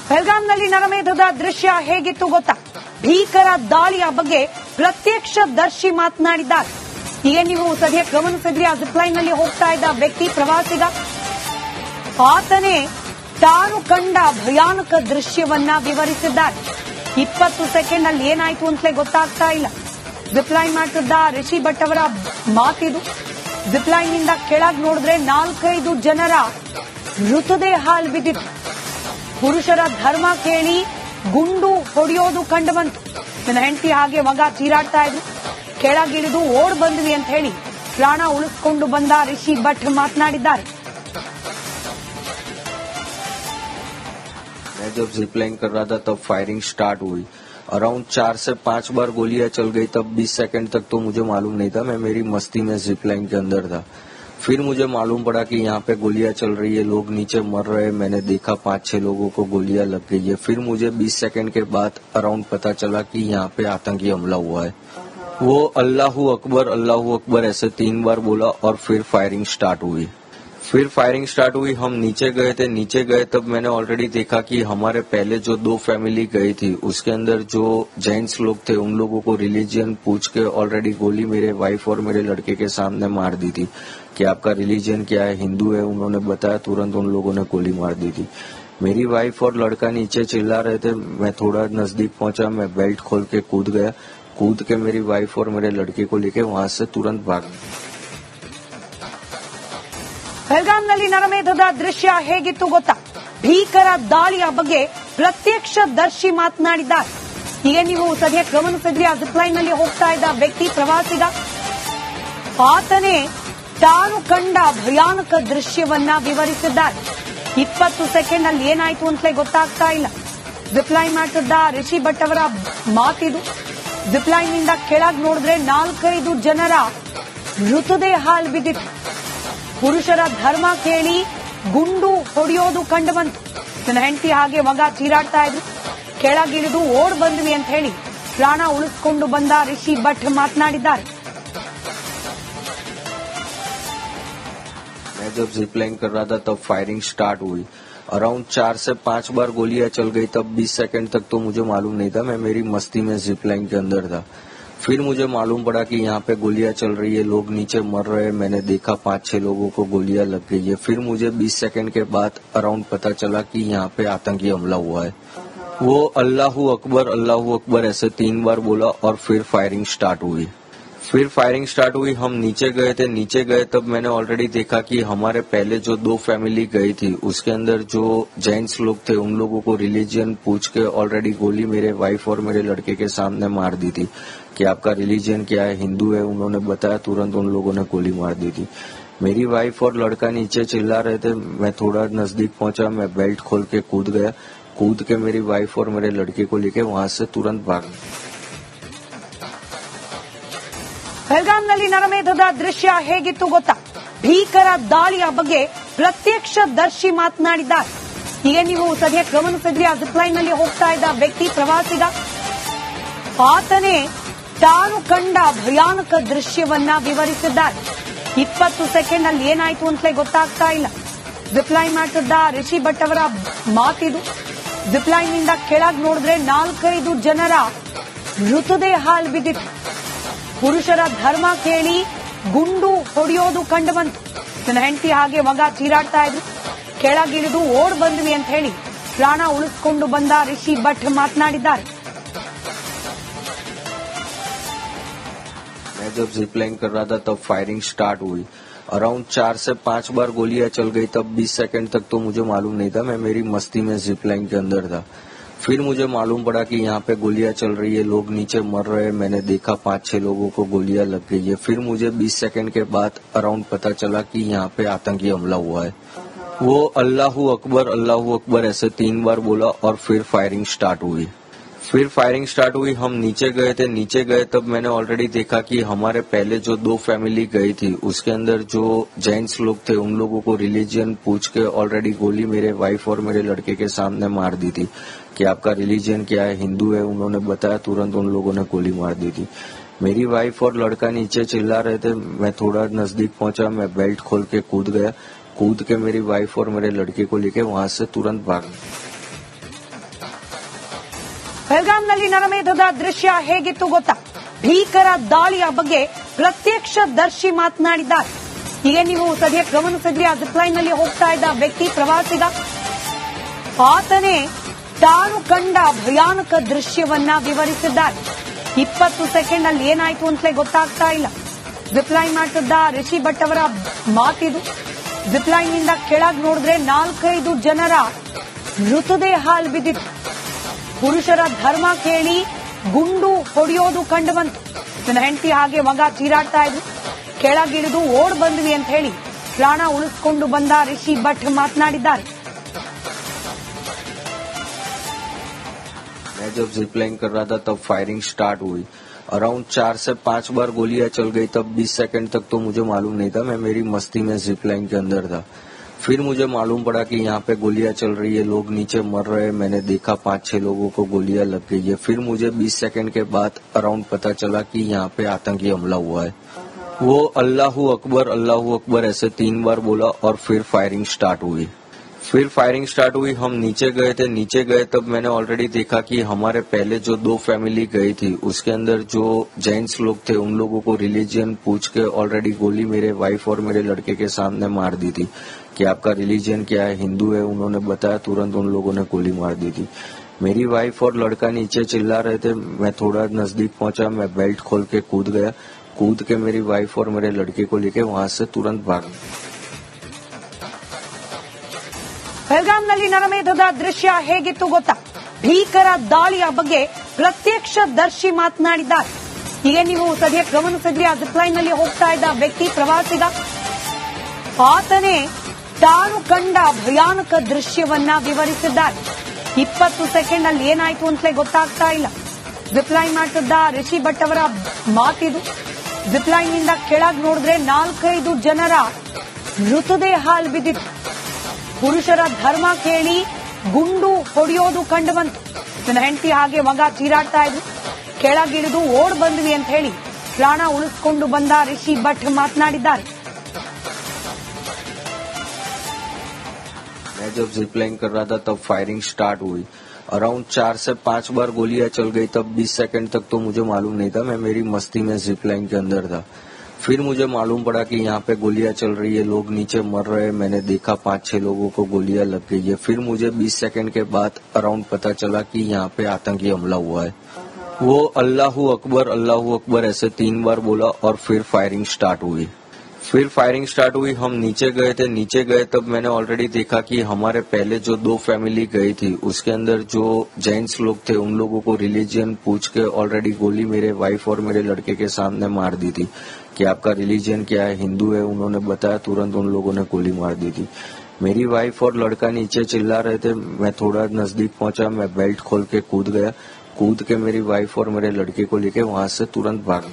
ಬೆಳಗಾಂನಲ್ಲಿ ನರಮೇಧದ ದೃಶ್ಯ ಹೇಗಿತ್ತು ಗೊತ್ತಾ? ಭೀಕರ ದಾಳಿಯ ಬಗ್ಗೆ ಪ್ರತ್ಯಕ್ಷದರ್ಶಿ ಮಾತನಾಡಿದ್ದಾರೆ. ಈಗ ನೀವು ಸದ್ಯಕ್ಕೆ ಗಮನಿಸಿದ್ರಿ, ಆ ಜಿಪ್ಲೈನ್ ನಲ್ಲಿ ಹೋಗ್ತಾ ಇದ್ದ ವ್ಯಕ್ತಿ ಪ್ರವಾಸಿಗ, ಆತನೇ ತಾನು ಕಂಡ ಭಯಾನಕ ದೃಶ್ಯವನ್ನ ವಿವರಿಸಿದ್ದಾರೆ. 20 ಸೆಕೆಂಡ್ ಅಲ್ಲಿ ಏನಾಯ್ತು ಅಂತಲೇ ಗೊತ್ತಾಗ್ತಾ ಇಲ್ಲ. ಜಿಪ್ಲೈನ್ ಮಾಡ್ತಿದ್ದ ರಿಷಿ ಭಟ್ ಅವರ ಮಾತಿದು. ಜಿಪ್ಲೈನ್ ನಿಂದ ಕೆಳಗೆ ನೋಡಿದ್ರೆ 4-5 ಜನರ ಮೃತದೇಹ ಅಲ್ಲಿ ಬಿದ್ದಿತ್ತು. ಪುರುಷರ ಧರ್ಮ ಕೇಳಿ ಗುಂಡು ಹೊಡೆಯೋದು ಕಂಡು ಬಂತು. ನನ್ನ ಹೆಂಡತಿ ಹಾಗೆ ಮಗ ಚೀರಾಡ್ತಾ ಇದ್ರು, ಕೆಳಗಿಳಿದು ಓಡ್ ಬಂದ್ವಿ ಅಂತ ಹೇಳಿ ಪ್ರಾಣ ಉಳಿಸಿಕೊಂಡು ಬಂದ ರಿಷಿ ಭಟ್ ಮಾತನಾಡಿದ್ದಾರೆ. मैं जब जिप लाइन कर रहा था तब फायरिंग स्टार्ट हुई. अराउंड 4 से 5 बार गोलियां चल गई. तब 20 सेकंड तक तो मुझे मालूम नहीं था, मैं मेरी मस्ती में जिप लाइन के अंदर था. फिर मुझे मालूम पड़ा कि यहाँ पे गोलियां चल रही है, लोग नीचे मर रहे हैं. मैंने देखा 5-6 लोगों को गोलियां लग गई है. फिर मुझे 20 सेकंड के बाद अराउंड पता चला कि यहाँ पे आतंकी हमला हुआ है. वो अल्लाहू अकबर ऐसे 3 बार बोला और फिर फायरिंग स्टार्ट हुई. हम नीचे गए तब मैंने ऑलरेडी देखा कि हमारे पहले जो 2 फैमिली गई थी उसके अंदर जो जेंट्स लोग थे उन लोगों को रिलीजन पूछ के ऑलरेडी गोली मेरे वाइफ और मेरे लड़के के सामने मार दी थी कि आपका रिलीजन क्या है, हिंदू है. उन्होंने बताया, तुरंत उन लोगों ने गोली मार दी थी. मेरी वाइफ और लड़का नीचे चिल्ला रहे थे. मैं थोड़ा नजदीक पहुंचा, मैं बेल्ट खोल के कूद गया. कूद के मेरी वाइफ और मेरे लड़के को लेके वहां से तुरंत भाग. ಬೆಳಗಾಂನಲ್ಲಿ ನರಮೇಧದ ದೃಶ್ಯ ಹೇಗಿತ್ತು ಗೊತ್ತಾ? ಭೀಕರ ದಾಳಿಯ ಬಗ್ಗೆ ಪ್ರತ್ಯಕ್ಷದರ್ಶಿ ಮಾತನಾಡಿದ್ದಾರೆ. ಈಗ ನೀವು ಸದ್ಯಕ್ಕೆ ಗಮನಿಸಿದ್ರಿ, ಆ ಜಿಪ್ಲೈನ್ ನಲ್ಲಿ ಹೋಗ್ತಾ ಇದ್ದ ವ್ಯಕ್ತಿ ಪ್ರವಾಸಿಗ, ಆತನೇ ತಾನು ಕಂಡ ಭಯಾನಕ ದೃಶ್ಯವನ್ನ ವಿವರಿಸಿದ್ದಾರೆ. 20 ಸೆಕೆಂಡ್ ಅಲ್ಲಿ ಏನಾಯ್ತು ಅಂತಲೇ ಗೊತ್ತಾಗ್ತಾ ಇಲ್ಲ. ಜಿಪ್ಲೈನ್ ಮಾಡ್ತಿದ್ದ ರಿಷಿ ಭಟ್ ಅವರ ಮಾತಿದು. ಜಿಪ್ಲೈನ್ ನಿಂದ ಕೆಳಗೆ ನೋಡಿದ್ರೆ 4-5 ಜನರ ಮೃತದೇಹ ಅಲ್ಲಿ ಬಿದ್ದಿತ್ತು. ಪುರುಷರ ಧರ್ಮ ಕೇಳಿ ಗುಂಡು ಹೊಡೆಯೋದು ಕಂಡು ಬಂತು. ನನ್ನ ಹೆಂಡತಿ ಹಾಗೆ ಮಗ ಚೀರಾಡ್ತಾ ಇದ್ರು, ಕೆಳಗಿಳಿದು ಓಡ್ ಬಂದ್ವಿ ಅಂತ ಹೇಳಿ ಪ್ರಾಣ ಉಳಿಸಿಕೊಂಡು ಬಂದ ರಿಷಿ ಭಟ್ ಮಾತನಾಡಿದ್ದಾರೆ. मैं जब जिप लाइन कर रहा था तब फायरिंग स्टार्ट हुई. अराउंड 4 से 5 बार गोलियां चल गई. तब 20 सेकंड तक तो मुझे मालूम नहीं था, मैं मेरी मस्ती में जिप लाइन के अंदर था. फिर मुझे मालूम पड़ा कि यहाँ पे गोलियां चल रही है, लोग नीचे मर रहे हैं. मैंने देखा 5-6 लोगों को गोलियां लग गई है. फिर मुझे 20 सेकंड के बाद अराउंड पता चला कि यहाँ पे आतंकी हमला हुआ है. वो अल्लाहू अकबर ऐसे 3 बार बोला और फिर फायरिंग स्टार्ट हुई. हम नीचे गए तब मैंने ऑलरेडी देखा कि हमारे पहले जो 2 फैमिली गई थी उसके अंदर जो जेंट्स लोग थे उन लोगों को रिलीजन पूछ के ऑलरेडी गोली मेरे वाइफ और मेरे लड़के के सामने मार दी थी कि आपका रिलीजन क्या है, हिंदू है. उन्होंने बताया, तुरंत उन लोगों ने गोली मार दी थी. मेरी वाइफ और लड़का नीचे चिल्ला रहे थे. मैं थोड़ा नजदीक पहुंचा, मैं बेल्ट खोल के कूद गया. कूद के मेरी वाइफ और मेरे लड़के को लेके वहां से तुरंत भाग. ಬೆಳಗಾಂನಲ್ಲಿ ನರಮೇಧದ ದೃಶ್ಯ ಹೇಗಿತ್ತು ಗೊತ್ತಾ? ಭೀಕರ ದಾಳಿಯ ಬಗ್ಗೆ ಪ್ರತ್ಯಕ್ಷದರ್ಶಿ ಮಾತನಾಡಿದ್ದಾರೆ. ಈಗ ನೀವು ಸದ್ಯಕ್ಕೆ ಗಮನಿಸಿದ್ರಿ, ಆ ಜಿಪ್ಲೈನ್ ನಲ್ಲಿ ಹೋಗ್ತಾ ಇದ್ದ ವ್ಯಕ್ತಿ ಪ್ರವಾಸಿಗ, ಆತನೇ ತಾನು ಕಂಡ ಭಯಾನಕ ದೃಶ್ಯವನ್ನ ವಿವರಿಸಿದ್ದಾರೆ. 20 ಸೆಕೆಂಡ್ ಅಲ್ಲಿ ಏನಾಯ್ತು ಅಂತಲೇ ಗೊತ್ತಾಗ್ತಾ ಇಲ್ಲ. ಜಿಪ್ಲೈನ್ ಮಾಡ್ತಿದ್ದ ರಿಷಿ ಭಟ್ ಅವರ ಮಾತಿದು. ಜಿಪ್ಲೈನ್ ನಿಂದ ಕೆಳಗೆ ನೋಡಿದ್ರೆ 4-5 ಜನರ ಮೃತದೇಹ ಅಲ್ಲಿ ಬಿದ್ದಿತ್ತು. ಪುರುಷರ ಧರ್ಮ ಕೇಳಿ ಗುಂಡು ಹೊಡೆಯೋದು ಕಂಡು ಬಂತು. ನನ್ನ ಹೆಂಡತಿ ಹಾಗೆ ಮಗ ಚೀರಾಡ್ತಾ ಇದ್ರು, ಕೆಳಗಿಳಿದು ಓಡ್ ಬಂದ್ವಿ ಅಂತ ಹೇಳಿ ಪ್ರಾಣ ಉಳಿಸಿಕೊಂಡು ಬಂದ ರಿಷಿ ಭಟ್ ಮಾತನಾಡಿದ್ದಾರೆ. मैं जब जिप लाइन कर रहा था तब फायरिंग स्टार्ट हुई. अराउंड 4 से 5 बार गोलियां चल गई. तब 20 सेकंड तक तो मुझे मालूम नहीं था, मैं मेरी मस्ती में जिप लाइन के अंदर था. फिर मुझे मालूम पड़ा कि यहाँ पे गोलियां चल रही है, लोग नीचे मर रहे हैं. मैंने देखा 5-6 लोगों को गोलियां लग गई है. फिर मुझे 20 सेकंड के बाद अराउंड पता चला कि यहाँ पे आतंकी हमला हुआ है. वो अल्लाहू अकबर ऐसे 3 बार बोला और फिर फायरिंग स्टार्ट हुई. हम नीचे गए तब मैंने ऑलरेडी देखा कि हमारे पहले जो 2 फैमिली गई थी उसके अंदर जो जेंट्स लोग थे उन लोगों को रिलीजन पूछ के ऑलरेडी गोली मेरे वाइफ और मेरे लड़के के सामने मार दी थी कि आपका रिलीजन क्या है, हिंदू है. उन्होंने बताया, तुरंत उन लोगों ने गोली मार दी थी. मेरी वाइफ और लड़का नीचे चिल्ला रहे थे. मैं थोड़ा नजदीक पहुंचा, मैं बेल्ट खोल के कूद गया. कूद के मेरी वाइफ और मेरे लड़के को लेके वहां से तुरंत भाग. ಬೆಳಗಾಂನಲ್ಲಿ ನರಮೇಧದ ದೃಶ್ಯ ಹೇಗಿತ್ತು ಗೊತ್ತಾ? ಭೀಕರ ದಾಳಿಯ ಬಗ್ಗೆ ಪ್ರತ್ಯಕ್ಷದರ್ಶಿ ಮಾತನಾಡಿದ್ದಾರೆ. ಈಗ ನೀವು ಸದ್ಯಕ್ಕೆ ಗಮನಿಸಿದ್ರಿ, ಆ ಜಿಪ್ಲೈನ್ ನಲ್ಲಿ ಹೋಗ್ತಾ ಇದ್ದ ವ್ಯಕ್ತಿ ಪ್ರವಾಸಿಗ. ಆತನೇ ತಾನು ಕಂಡ ಭಯಾನಕ ದೃಶ್ಯವನ್ನ ವಿವರಿಸಿದ್ದಾರೆ. 20 ಸೆಕೆಂಡ್ ಅಲ್ಲಿ ಏನಾಯ್ತು ಅಂತಲೇ ಗೊತ್ತಾಗ್ತಾ ಇಲ್ಲ. ಜಿಪ್ಲೈನ್ ಮಾಡ್ತಿದ್ದ ರಿಷಿ ಭಟ್ ಅವರ ಮಾತಿದು. ಜಿಪ್ಲೈನ್ ನಿಂದ ಕೆಳಗೆ ನೋಡಿದ್ರೆ 4-5 ಜನರ ಮೃತದೇಹ ಅಲ್ಲಿ ಬಿದ್ದಿತ್ತು. ಪುರುಷರ ಧರ್ಮ ಕೇಳಿ ಗುಂಡು ಹೊಡೆಯೋದು ಕಂಡು ಬಂತು. ನನ್ನ ಹೆಂಡತಿ ಹಾಗೆ ಮಗ ಚೀರಾಡ್ತಾ ಇದ್ರು. ಕೆಳಗಿಳಿದು ಓಡ್ ಬಂದ್ವಿ ಅಂತ ಹೇಳಿ ಪ್ರಾಣ ಉಳಿಸಿಕೊಂಡು ಬಂದ ರಿಷಿ ಭಟ್ ಮಾತನಾಡಿದ್ದಾರೆ. मैं जब जिप लाइन कर रहा था तब फायरिंग स्टार्ट हुई. अराउंड 4 से 5 बार गोलियां चल गई. तब 20 सेकंड तक तो मुझे मालूम नहीं था. मैं मेरी मस्ती में जिप लाइन के अंदर था. फिर मुझे मालूम पड़ा कि यहाँ पे गोलियां चल रही है, लोग नीचे मर रहे हैं. मैंने देखा 5-6 लोगों को गोलियां लग गई है. फिर मुझे 20 सेकंड के बाद अराउंड पता चला कि यहाँ पे आतंकी हमला हुआ है. वो अल्लाहू अकबर ऐसे 3 बार बोला और फिर फायरिंग स्टार्ट हुई. हम नीचे गए तब मैंने ऑलरेडी देखा कि हमारे पहले जो 2 फैमिली गई थी उसके अंदर जो जेंट्स लोग थे उन लोगों को रिलीजन पूछ के ऑलरेडी गोली मेरे वाइफ और मेरे लड़के के सामने मार दी थी कि आपका रिलीजन क्या है, हिंदू है. उन्होंने बताया, तुरंत उन लोगों ने गोली मार दी थी. मेरी वाइफ और लड़का नीचे चिल्ला रहे थे. मैं थोड़ा नजदीक पहुंचा, मैं बेल्ट खोल के कूद गया. कूद के मेरी वाइफ और मेरे लड़के को लेके वहां से तुरंत भाग. ಬೆಳಗಾಂನಲ್ಲಿ ನರಮೇಧದ ದೃಶ್ಯ ಹೇಗಿತ್ತು ಗೊತ್ತಾ? ಭೀಕರ ದಾಳಿಯ ಬಗ್ಗೆ ಪ್ರತ್ಯಕ್ಷದರ್ಶಿ ಮಾತನಾಡಿದ್ದಾರೆ. ಈಗ ನೀವು ಸದ್ಯಕ್ಕೆ ಗಮನಿಸಿದ್ರಿ, ಆ ಜಿಪ್ಲೈನ್ ನಲ್ಲಿ ಹೋಗ್ತಾ ಇದ್ದ ವ್ಯಕ್ತಿ ಪ್ರವಾಸಿಗ. ಆತನೇ ತಾನು ಕಂಡ ಭಯಾನಕ ದೃಶ್ಯವನ್ನ ವಿವರಿಸಿದ್ದಾರೆ. 20 ಸೆಕೆಂಡ್ ಅಲ್ಲಿ ಏನಾಯ್ತು ಅಂತಲೇ ಗೊತ್ತಾಗ್ತಾ ಇಲ್ಲ. ಜಿಪ್ಲೈನ್ ಮಾಡ್ತಿದ್ದ ರಿಷಿ ಭಟ್ ಅವರ ಮಾತಿದು. ಜಿಪ್ಲೈನ್ ನಿಂದ ಕೆಳಗೆ ನೋಡಿದ್ರೆ 4-5 ಜನರ ಮೃತದೇಹ ಅಲ್ಲಿ ಬಿದ್ದಿತ್ತು. ಪುರುಷರ ಧರ್ಮ ಕೇಳಿ ಗುಂಡು ಹೊಡೆಯೋದು ಕಂಡು ಬಂತು. ನನ್ನ ಹೆಂಡತಿ ಹಾಗೆ ಮಗ ಚೀರಾಡ್ತಾ ಇದ್ರು. ಕೆಳಗಿಳಿದು ಓಡ್ ಬಂದ್ವಿ ಅಂತ ಹೇಳಿ ಪ್ರಾಣ ಉಳಿಸಿಕೊಂಡು ಬಂದ ರಿಷಿ ಭಟ್ ಮಾತನಾಡಿದ್ದಾರೆ. मैं जब जिप लाइन कर रहा था तब फायरिंग स्टार्ट हुई. अराउंड 4 से 5 बार गोलियां चल गई. तब 20 सेकंड तक तो मुझे मालूम नहीं था. मैं मेरी मस्ती में जिप लाइन के अंदर था. फिर मुझे मालूम पड़ा कि यहाँ पे गोलियां चल रही है, लोग नीचे मर रहे हैं. मैंने देखा 5-6 लोगों को गोलियां लग गई है. फिर मुझे 20 सेकंड के बाद अराउंड पता चला कि यहाँ पे आतंकी हमला हुआ है. वो अल्लाहू अकबर ऐसे 3 बार बोला और फिर फायरिंग स्टार्ट हुई. हम नीचे गए तब मैंने ऑलरेडी देखा कि हमारे पहले जो 2 फैमिली गई थी उसके अंदर जो जेंट्स लोग थे उन लोगों को रिलीजन पूछ के ऑलरेडी गोली मेरे वाइफ और मेरे लड़के के सामने मार दी थी कि आपका रिलीजन क्या है, हिंदू है. उन्होंने बताया, तुरंत उन लोगों ने गोली मार दी थी. मेरी वाइफ और लड़का नीचे चिल्ला रहे थे. मैं थोड़ा नजदीक पहुंचा, मैं बेल्ट खोल के कूद गया. कूद के मेरी वाइफ और मेरे लड़के को लेके वहां से तुरंत भाग.